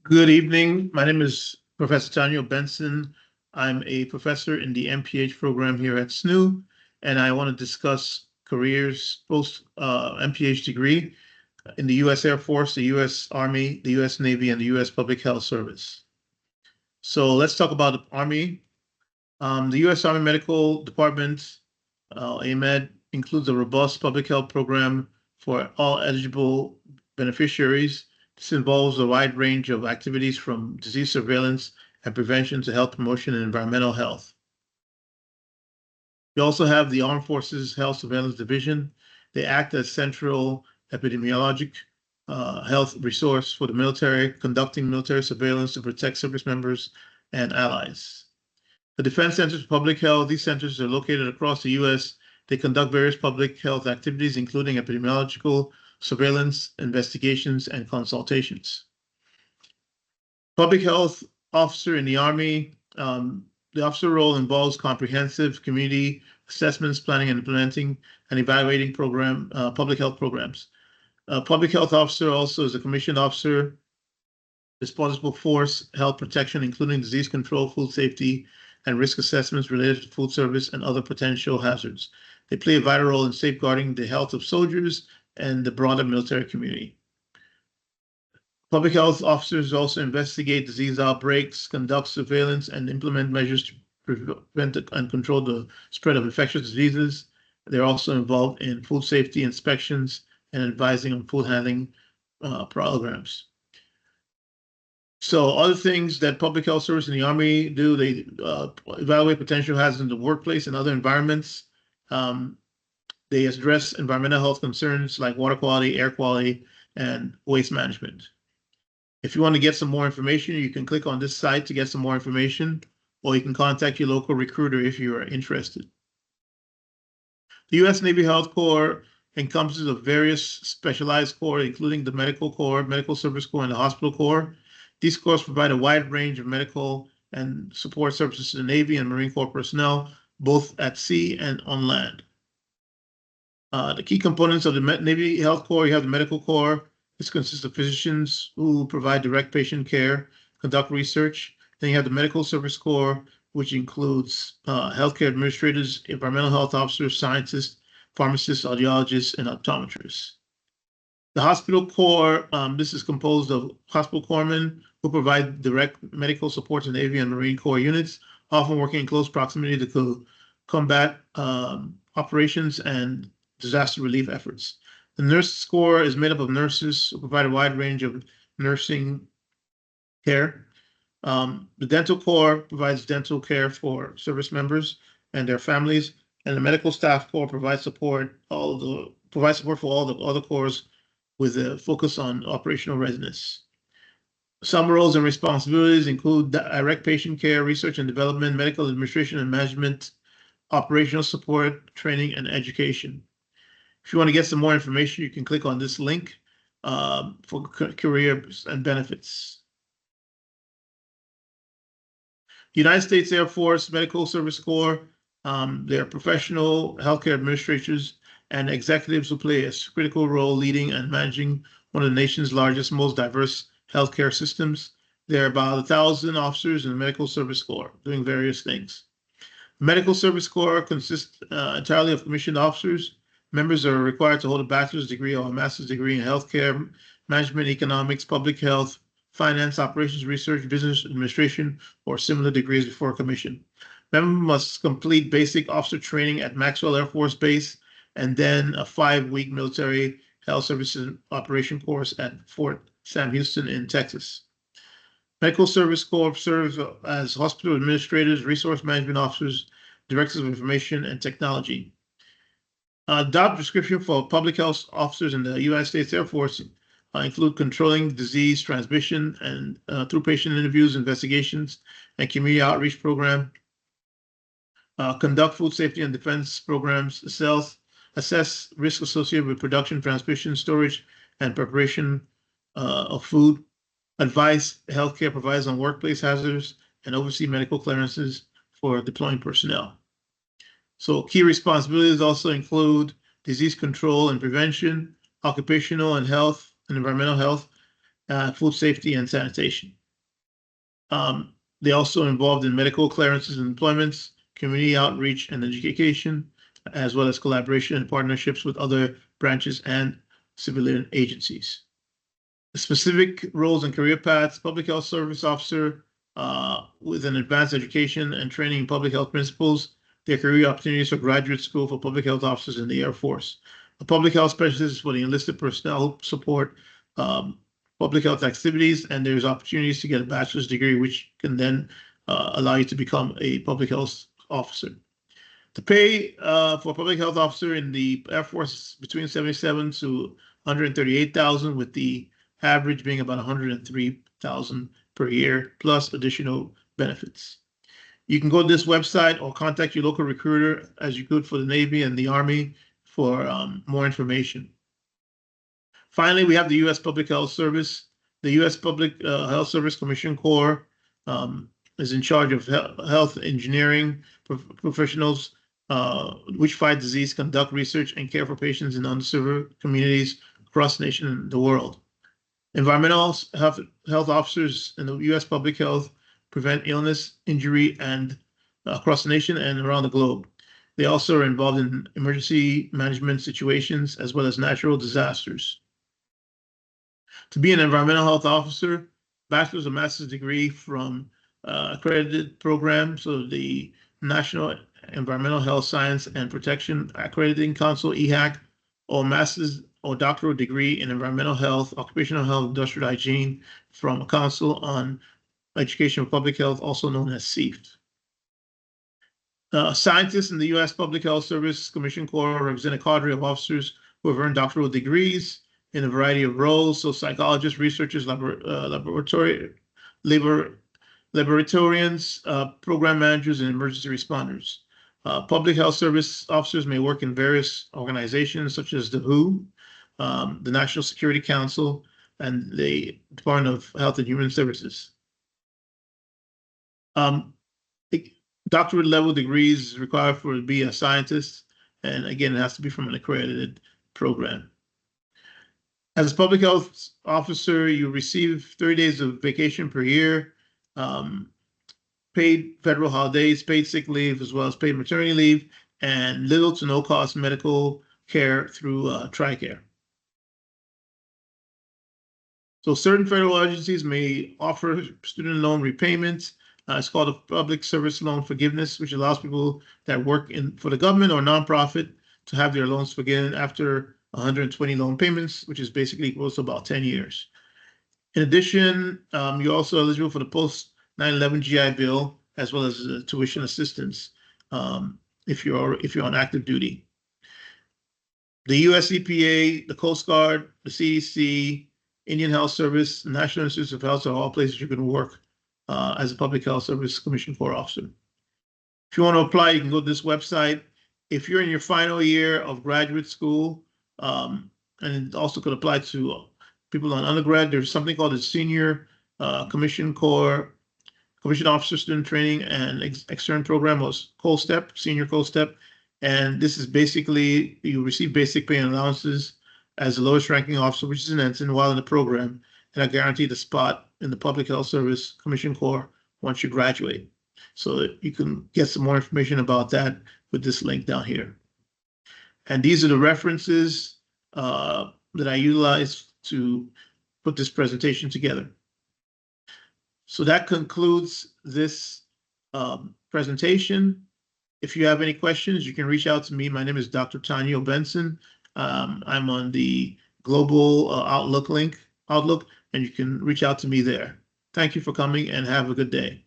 Good evening. My name is Professor Daniel Benson. I'm a professor in the MPH program here at SNU, and I want to discuss careers post MPH degree in the U.S. Air Force, the U.S. Army, the U.S. Navy, and the U.S. Public Health Service. So let's talk about the Army. The U.S. Army Medical Department, AMED, includes a robust public health program for all eligible beneficiaries. This involves a wide range of activities from disease surveillance and prevention to health promotion and environmental health. We also have the Armed Forces Health Surveillance Division. They act as central epidemiologic health resource for the military, conducting military surveillance to protect service members and allies. The Defense Centers for Public Health, these centers are located across the U.S. They conduct various public health activities, including epidemiological surveillance, investigations, and consultations. Public health officer in the Army, the officer role involves comprehensive community assessments, planning and implementing and evaluating public health programs. Public health officer also is a commissioned officer responsible for health protection, including disease control, food safety, and risk assessments related to food service and other potential hazards. They play a vital role in safeguarding the health of soldiers and the broader military community. Public health officers also investigate disease outbreaks, conduct surveillance, and implement measures to prevent and control the spread of infectious diseases. They're also involved in food safety inspections and advising on food handling programs. So other things that public health service in the Army do, they evaluate potential hazards in the workplace and other environments. They address environmental health concerns like water quality, air quality, and waste management. If you want to get some more information, you can click on this site to get some more information, or you can contact your local recruiter if you are interested. The U.S. Navy Health Corps encompasses of various specialized corps, including the Medical Corps, Medical Service Corps, and the Hospital Corps. These corps provide a wide range of medical and support services to the Navy and Marine Corps personnel, both at sea and on land. The key components of the Navy Health Corps, you have the Medical Corps. This consists of physicians who provide direct patient care, conduct research. Then you have the Medical Service Corps, which includes healthcare administrators, environmental health officers, scientists, pharmacists, audiologists, and optometrists. The Hospital Corps, this is composed of hospital corpsmen who provide direct medical support to Navy and Marine Corps units, often working in close proximity to combat operations and disaster relief efforts. The Nurse Corps is made up of nurses who provide a wide range of nursing care. The Dental Corps provides dental care for service members and their families, and the Medical Staff Corps provides support for all the other corps with a focus on operational readiness. Some roles and responsibilities include direct patient care, research and development, medical administration and management, operational support, training, and education. If you want to get some more information, you can click on this link for careers and benefits. United States Air Force Medical Service Corps, they're professional healthcare administrators and executives who play a critical role leading and managing one of the nation's largest, most diverse healthcare systems. There are about 1,000 officers in the Medical Service Corps doing various things. The Medical Service Corps consists entirely of commissioned officers. Members are required to hold a bachelor's degree or a master's degree in healthcare, management, economics, public health, finance, operations, research, business administration, or similar degrees before commission. Members must complete basic officer training at Maxwell Air Force Base and then a 5-week military health services operation course at Fort Sam Houston in Texas. Medical Service Corps serves as hospital administrators, resource management officers, directors of information and technology. Job description for public health officers in the United States Air Force include controlling disease transmission and through patient interviews, investigations, and community outreach program, conduct food safety and defense programs, assess risk associated with production, transmission, storage, and preparation of food, advise healthcare providers on workplace hazards, and oversee medical clearances for deploying personnel. So key responsibilities also include disease control and prevention, occupational and health and environmental health, food safety and sanitation. They also involved in medical clearances and employments, community outreach and education, as well as collaboration and partnerships with other branches and civilian agencies. The specific roles and career paths: public health service officer with an advanced education and training in public health principles. Their career opportunities for graduate school for public health officers in the Air Force. A public health specialist for the enlisted personnel support public health activities, and there's opportunities to get a bachelor's degree, which can then allow you to become a public health officer. The pay for a public health officer in the Air Force is between $77,000 to $138,000, with the average being about $103,000 per year, plus additional benefits. You can go to this website or contact your local recruiter, as you could for the Navy and the Army, for more information. Finally, we have the U.S. Public Health Service. The U.S. Public Health Service Commission Corps is in charge of health engineering professionals, which fight disease, conduct research, and care for patients in underserved communities across the nation and the world. Environmental health officers in the U.S. Public Health prevent illness, injury, and across the nation and around the globe. They also are involved in emergency management situations as well as natural disasters. To be an environmental health officer, bachelor's or master's degree from accredited program, so the National Environmental Health Science and Protection Accrediting Council, EHAC, or master's or doctoral degree in environmental health, occupational health, industrial hygiene from a Council on Education for Public Health, also known as CEIF. Scientists in the U.S. Public Health Service Commission Corps represent a cadre of officers who have earned doctoral degrees in a variety of roles. So psychologists, researchers, laboratorians, program managers, and emergency responders. Public health service officers may work in various organizations such as the WHO, the National Security Council, and the Department of Health and Human Services. Doctorate level degrees required to be a scientist, and again, it has to be from an accredited program. As a public health officer, you receive 30 days of vacation per year, paid federal holidays, paid sick leave, as well as paid maternity leave, and little to no cost medical care through TRICARE. So certain federal agencies may offer student loan repayments. It's called a public service loan forgiveness, which allows people that work for the government or nonprofit to have their loans forgiven after 120 loan payments, which is basically equals to about 10 years. In addition, you're also eligible for the post 9/11 GI Bill, as well as tuition assistance if you're on active duty. The U.S. EPA, the Coast Guard, the CDC, Indian Health Service, the National Institutes of Health are all places you can work as a Public Health Service Commission Corps officer. If you want to apply, you can go to this website. If you're in your final year of graduate school, and it also could apply to people on undergrad, there's something called the Senior Commission Corps Commission Officer Student Training and Extern Program, or COSTEP, Senior COSTEP. And this is basically, you receive basic pay and allowances as the lowest ranking officer, which is an ensign, while in the program, and are guaranteed a spot in the Public Health Service Commission Corps once you graduate. So you can get some more information about that with this link down here. And these are the references that I utilized to put this presentation together. So that concludes this presentation. If you have any questions, you can reach out to me. My name is Dr. Tanyo Benson. I'm on the Global Outlook, and you can reach out to me there. Thank you for coming and have a good day.